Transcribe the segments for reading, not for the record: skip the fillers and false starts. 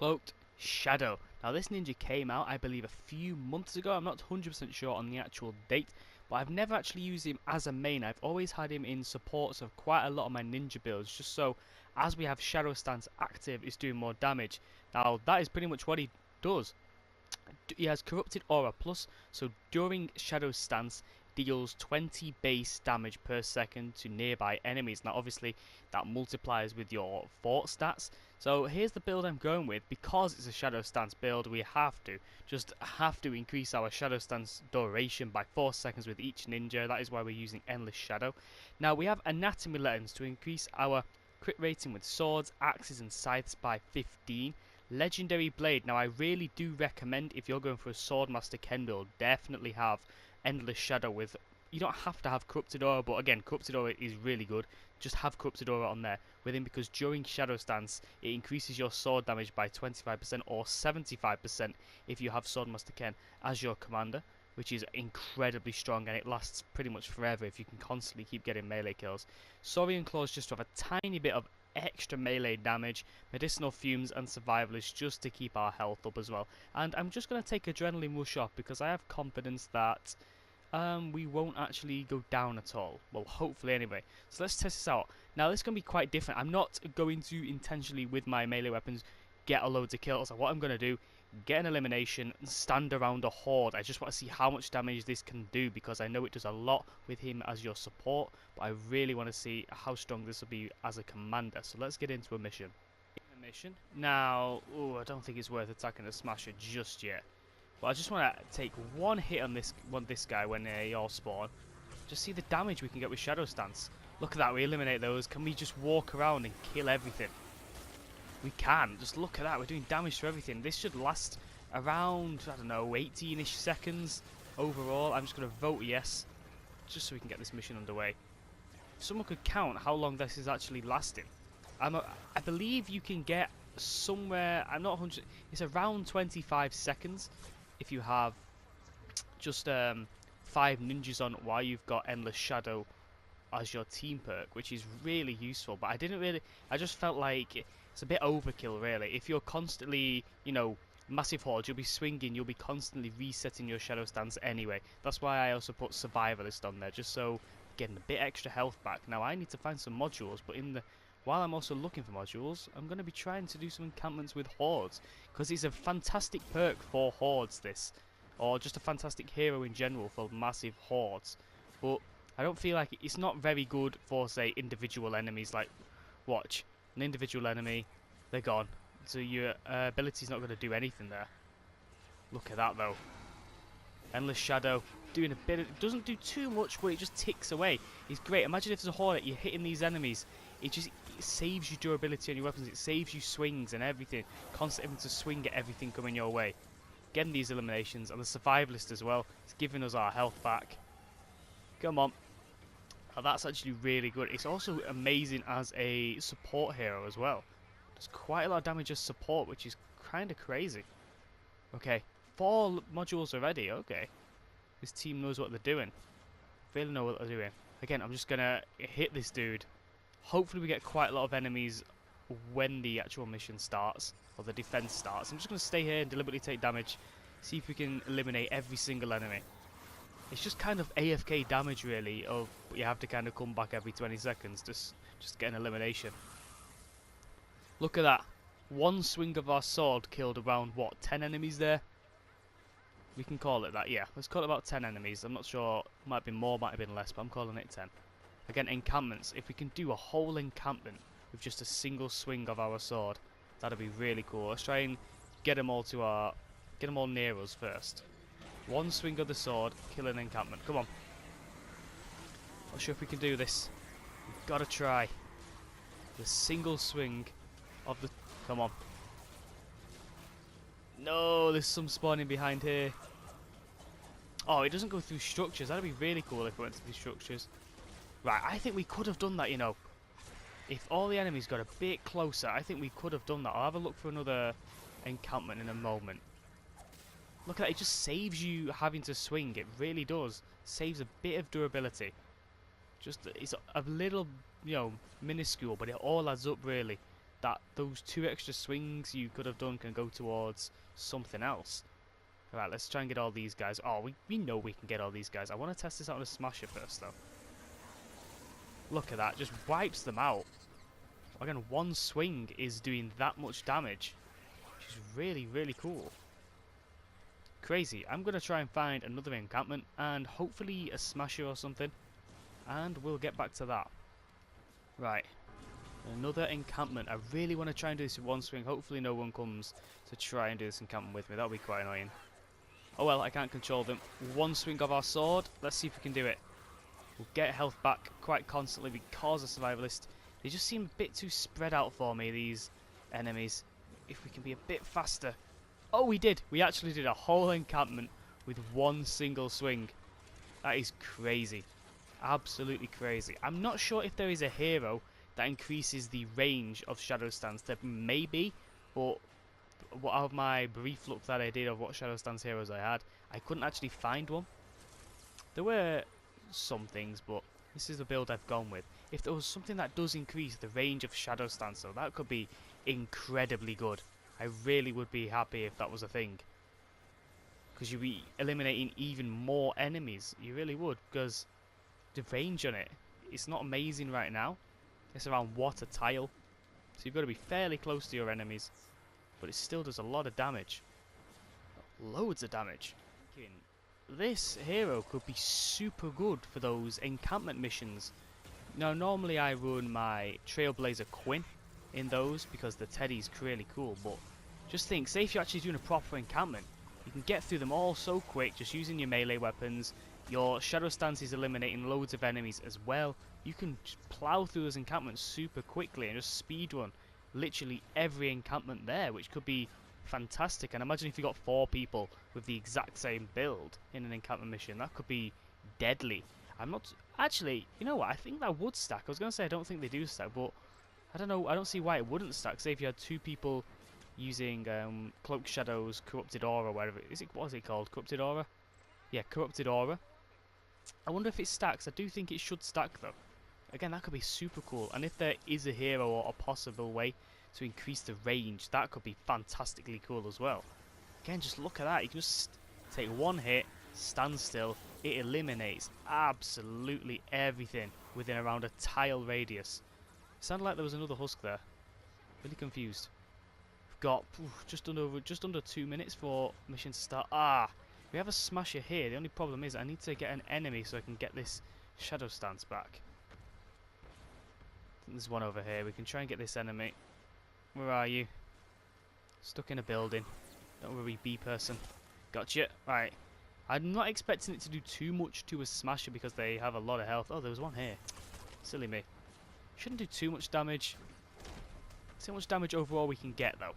Cloaked Shadow. Now this ninja came out, I believe, a few months ago. I'm not 100% sure on the actual date, but I've never actually used him as a main. I've always had him in supports of quite a lot of my ninja builds, just so as we have Shadow Stance active, it's doing more damage. Now that is pretty much what he does. He has Corrupted Aura Plus, so during Shadow Stance, deals 20 base damage per second to nearby enemies. Now obviously that multiplies with your fort stats. So here's the build I'm going with. Because it's a Shadow Stance build, we have to increase our Shadow Stance duration by 4 seconds with each ninja. That is why we're using Endless Shadow. Now we have Anatomy Lettings to increase our crit rating with swords, axes and scythes by 15. Legendary Blade. Now I really do recommend, if you're going for a Swordmaster Ken build, definitely have Endless Shadow with. You don't have to have Corrupted Aura, but again, Corrupted Aura is really good. Just have Corrupted Aura on there with him, because during Shadow Stance it increases your sword damage by 25% or 75% if you have Swordmaster Ken as your commander, which is incredibly strong, and it lasts pretty much forever if you can constantly keep getting melee kills. Saurian Claws just to have a tiny bit of extra melee damage, medicinal fumes and survivalists just to keep our health up as well. And I'm just going to take Adrenaline Rush off because I have confidence that we won't actually go down at all. Well, hopefully anyway. So let's test this out. Now this is going to be quite different. I'm not going to intentionally with my melee weapons get a load of kills. So what I'm going to do, get an elimination and stand around a horde. I just want to see how much damage this can do, because I know it does a lot with him as your support, but I really want to see how strong this will be as a commander. So let's get into a mission. Now, I don't think it's worth attacking the Smasher just yet, but I just want to take one hit on this guy when they all spawn. Just see the damage we can get with Shadow Stance. Look at that, we eliminate those. Can we just walk around and kill everything? We can. Just look at that. We're doing damage to everything. This should last around, I don't know, 18-ish seconds overall. I'm just going to vote yes, just so we can get this mission underway. If someone could count how long this is actually lasting. I believe you can get somewhere, I'm not 100, it's around 25 seconds if you have just 5 ninjas on while you've got Endless Shadow as your team perk, which is really useful. But I just felt like it's a bit overkill, really. If you're constantly, massive hordes, you'll be swinging, you'll be constantly resetting your Shadow Stance anyway. That's why I also put Survivalist on there, just so getting a bit extra health back. Now I need to find some modules, but while I'm also looking for modules, I'm going to be trying to do some encampments with hordes, because it's a fantastic perk for hordes, this, or just a fantastic hero in general for massive hordes. But I don't feel like it's not very good for, say, individual enemies. Like, watch, an individual enemy, they're gone. So your ability's not going to do anything there. Look at that though. Endless Shadow doing a bit. It doesn't do too much, but it just ticks away. It's great. Imagine if there's a horde, you're hitting these enemies. It saves you durability on your weapons. It saves you swings and everything. Constantly having to swing at everything coming your way. Getting these eliminations, and the Survivalist as well. It's giving us our health back. Come on. Now that's actually really good. It's also amazing as a support hero as well. Does quite a lot of damage as support, which is kind of crazy. Okay, 4 modules already. Okay, this team knows what they're doing. Really know what they're doing. Again, I'm just gonna hit this dude. Hopefully we get quite a lot of enemies when the actual mission starts, or the defense starts. I'm just gonna stay here and deliberately take damage. See if we can eliminate every single enemy. It's just kind of AFK damage, really, but you have to kind of come back every 20 seconds to just get an elimination. Look at that. One swing of our sword killed around, what, 10 enemies there? We can call it that, yeah. Let's call it about 10 enemies. I'm not sure. Might have been more, might have been less, but I'm calling it 10. Again, encampments. If we can do a whole encampment with just a single swing of our sword, that'd be really cool. Let's try and get them all near us first. One swing of the sword, kill an encampment. Come on. Not sure if we can do this. We've got to try. The single swing of the... Come on. No, there's some spawning behind here. Oh, it doesn't go through structures. That'd be really cool if it went through structures. Right, I think we could have done that, If all the enemies got a bit closer, I think we could have done that. I'll have a look for another encampment in a moment. Look at that, it just saves you having to swing. It really does. Saves a bit of durability. Just, it's a little, minuscule, but it all adds up, really. those 2 extra swings you could have done can go towards something else. Alright, let's try and get all these guys. Oh, we know we can get all these guys. I want to test this out on a smasher first, though. Look at that, just wipes them out. Again, 1 swing is doing that much damage, which is really, really cool. Crazy. I'm going to try and find another encampment, and hopefully a smasher or something, and we'll get back to that. Right. Another encampment. I really want to try and do this with 1 swing. Hopefully no one comes to try and do this encampment with me. That'll be quite annoying. Oh well, I can't control them. 1 swing of our sword. Let's see if we can do it. We'll get health back quite constantly because of Survivalist. They just seem a bit too spread out for me, these enemies. If we can be a bit faster. Oh, we did. We actually did a whole encampment with 1 single swing. That is crazy. Absolutely crazy. I'm not sure if there is a hero that increases the range of shadow stance. There may be, but out of my brief look that I did of what shadow stance heroes I had, I couldn't actually find one. There were some things, but this is the build I've gone with. If there was something that does increase the range of shadow stance, though, that could be incredibly good. I really would be happy if that was a thing, because you'd be eliminating even more enemies. You really would, because the range on it, it's not amazing right now. It's around what, a tile, so you've got to be fairly close to your enemies, but it still does a lot of damage. Loads of damage. This hero could be super good for those encampment missions. Now, normally I run my Trailblazer Quinn in those because the Teddy's really cool, but just think, say if you're actually doing a proper encampment, you can get through them all so quick just using your melee weapons. Your shadow stance is eliminating loads of enemies as well. You can just plow through those encampments super quickly and just speedrun literally every encampment there, which could be fantastic. And imagine if you got 4 people with the exact same build in an encampment mission. That could be deadly. I'm not actually, you know what, I think that would stack. I was gonna say I don't think they do stack, but I don't know, I don't see why it wouldn't stack. Say if you had 2 people using Cloaked Shadow's Corrupted Aura, whatever what is it called? Corrupted Aura? Yeah, Corrupted Aura. I wonder if it stacks. I do think it should stack though. Again, that could be super cool. And if there is a hero or a possible way to increase the range, that could be fantastically cool as well. Again, just look at that. You can just take 1 hit, stand still. It eliminates absolutely everything within around a tile radius. It sounded like there was another husk there. Really confused. We've got just under 2 minutes for mission to start. We have a smasher here. The only problem is I need to get an enemy so I can get this shadow stance back. I think there's one over here. We can try and get this enemy. Where are you? Stuck in a building. Don't worry, bee person. Gotcha. Right. I'm not expecting it to do too much to a smasher because they have a lot of health. Oh, there was one here. Silly me. Shouldn't do too much damage. See how much damage overall we can get though.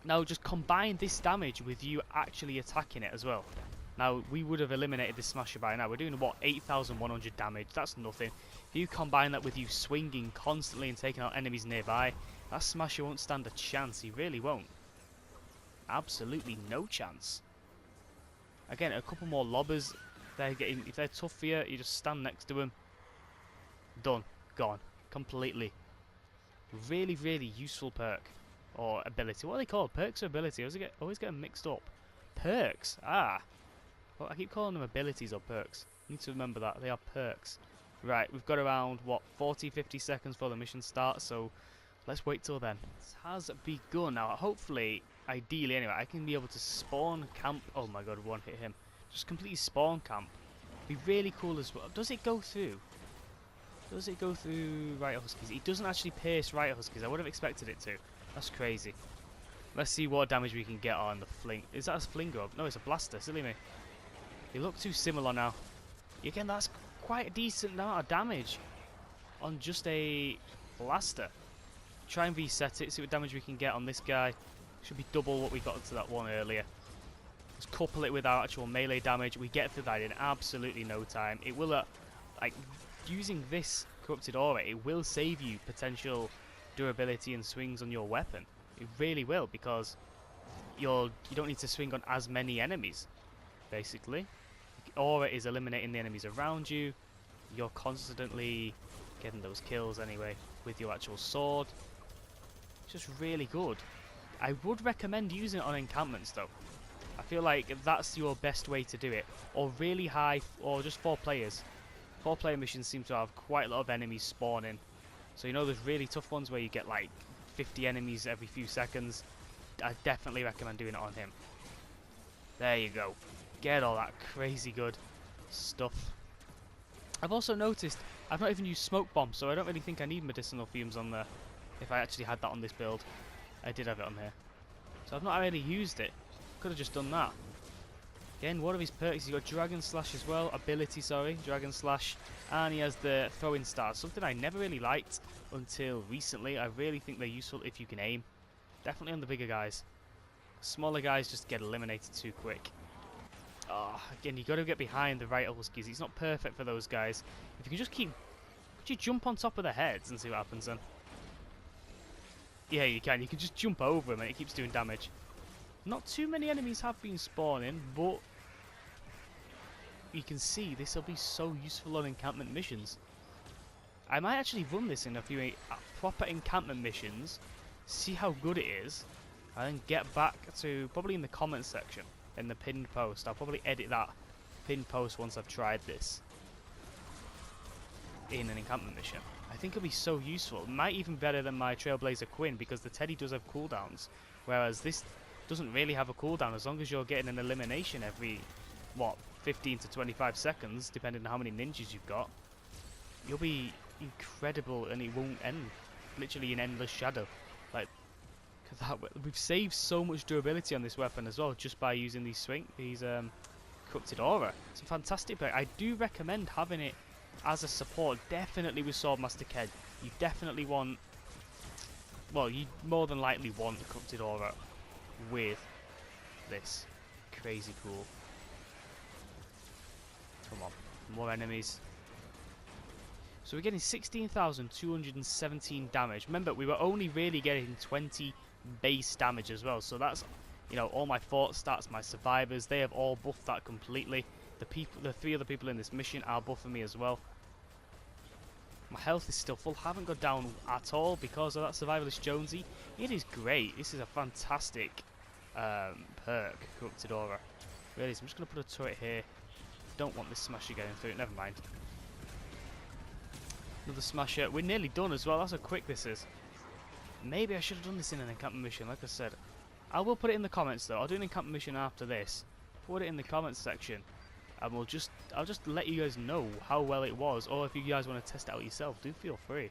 Now just combine this damage with you actually attacking it as well. Now we would have eliminated this smasher by now. We're doing what, 8,100 damage. That's nothing. If you combine that with you swinging constantly and taking out enemies nearby, that smasher won't stand a chance. He really won't. Absolutely no chance. Again, a couple more lobbers. If they're tough for you, you just stand next to them. Done. Gone. Completely. Really, really useful perk. Or ability. What are they called? Perks or ability? I always get them mixed up. Perks. Well, I keep calling them abilities or perks. Need to remember that. They are perks. Right, we've got around, what, 40-50 seconds before the mission starts, so let's wait till then. This has begun. Now, hopefully, ideally anyway, I can be able to spawn camp. Oh my god, 1 hit him. Just completely spawn camp. Be really cool as well. Does it go through? Does it go through Right Huskies? It doesn't actually pierce Right Huskies. I would have expected it to. That's crazy. Let's see what damage we can get on the fling. Is that a flinger? No, it's a blaster. Silly me. They look too similar now. Again, that's quite a decent amount of damage on just a blaster. Try and reset it. See what damage we can get on this guy. Should be double what we got to that one earlier. Let's couple it with our actual melee damage. We get through that in absolutely no time. It will, like, using this Corrupted Aura, it will save you potential durability and swings on your weapon. It really will, because you don't need to swing on as many enemies, basically. Aura is eliminating the enemies around you. You're constantly getting those kills anyway. with your actual sword. It's just really good. I would recommend using it on encampments though. I feel like that's your best way to do it. Or really high, or just 4 players. 4-player missions seem to have quite a lot of enemies spawning. So you know there's really tough ones where you get like 50 enemies every few seconds. I definitely recommend doing it on him. There you go. Get all that crazy good stuff. I've also noticed I've not even used smoke bomb, so I don't really think I need medicinal fumes on there. If I actually had that on this build. I did have it on here. So I've not really used it. Could have just done that. Again, one of his perks, he's got Dragon Slash as well. Ability, sorry. Dragon Slash. And he has the throwing stars. Something I never really liked until recently. I really think they're useful if you can aim. Definitely on the bigger guys. Smaller guys just get eliminated too quick. Oh, again, you got to get behind the right Huskies. It's not perfect for those guys. If you can just keep... Could you jump on top of their heads and see what happens then? Yeah, you can. You can just jump over them and it keeps doing damage. Not too many enemies have been spawning, but you can see this will be so useful on encampment missions. I might actually run this in a few proper encampment missions, see how good it is, and then get back to probably in the comments section, in the pinned post. I'll probably edit that pinned post once I've tried this in an encampment mission. I think it'll be so useful. It might even be better than my Trailblazer Quinn because the Teddy does have cooldowns, whereas this doesn't really have a cooldown. As long as you're getting an elimination every, what, 15 to 25 seconds, depending on how many ninjas you've got, you'll be incredible and it won't end. Literally an endless shadow. Like, we've saved so much durability on this weapon as well just by using these Corrupted Aura. It's a fantastic pick. I do recommend having it as a support, definitely with Swordmaster Ked. You definitely want, well, you more than likely want the Corrupted Aura with this. Crazy cool. Come on, more enemies. So we're getting 16,217 damage. Remember, we were only really getting 20 base damage as well. So that's, you know, all my fort stats, my survivors, they have all buffed that completely. The 3 other people in this mission are buffing me as well. My health is still full, haven't gone down at all because of that Survivalist Jonesy. It is great. This is a fantastic perk, Corrupted Aura. Really, so I'm just going to put a turret here. Don't want this Smasher getting through it, never mind. Another Smasher. We're nearly done as well, that's how quick this is. Maybe I should have done this in an encampment mission, like I said. I will put it in the comments though. I'll do an encampment mission after this. Put it in the comments section. And I'll just let you guys know how well it was, or if you guys want to test it out yourself, do feel free.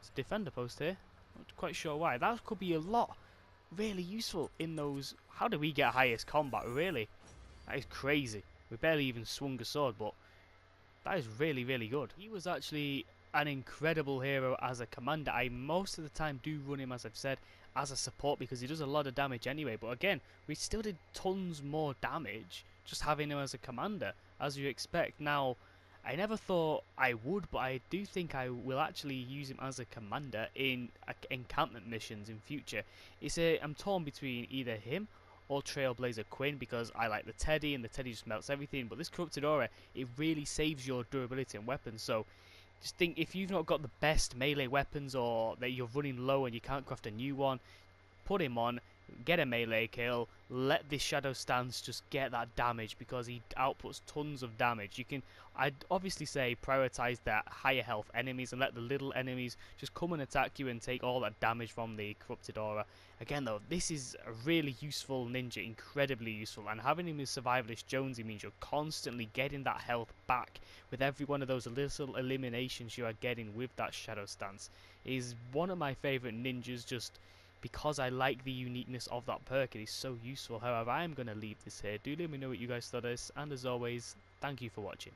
It's a defender post here. Not quite sure why. That could be a lot really useful in those. How do we get highest combat? Really, that is crazy. We barely even swung a sword, but that is really, really good. He was actually an incredible hero as a commander. I most of the time do run him, as I've said, as a support because he does a lot of damage anyway. But again, we still did tons more damage just having him as a commander, as you expect. Now, I never thought I would, but I do think I will actually use him as a commander in encampment missions in future. I'm torn between either him or Trailblazer Quinn because I like the Teddy and the Teddy just melts everything. But this Corrupted Aura, it really saves your durability and weapons. So just think, if you've not got the best melee weapons or that you're running low and you can't craft a new one, put him on, get a melee kill, let this Shadow Stance just get that damage because he outputs tons of damage. I'd obviously say prioritize that higher health enemies and let the little enemies just come and attack you and take all that damage from the Corrupted Aura. Again though, this is a really useful ninja, incredibly useful, and having him as Survivalist Jonesy means you're constantly getting that health back with every one of those little eliminations you are getting with that Shadow Stance. It is one of my favourite ninjas just because I like the uniqueness of that perk. It is so useful. However, I am going to leave this here. Do let me know what you guys thought of this, and as always, thank you for watching.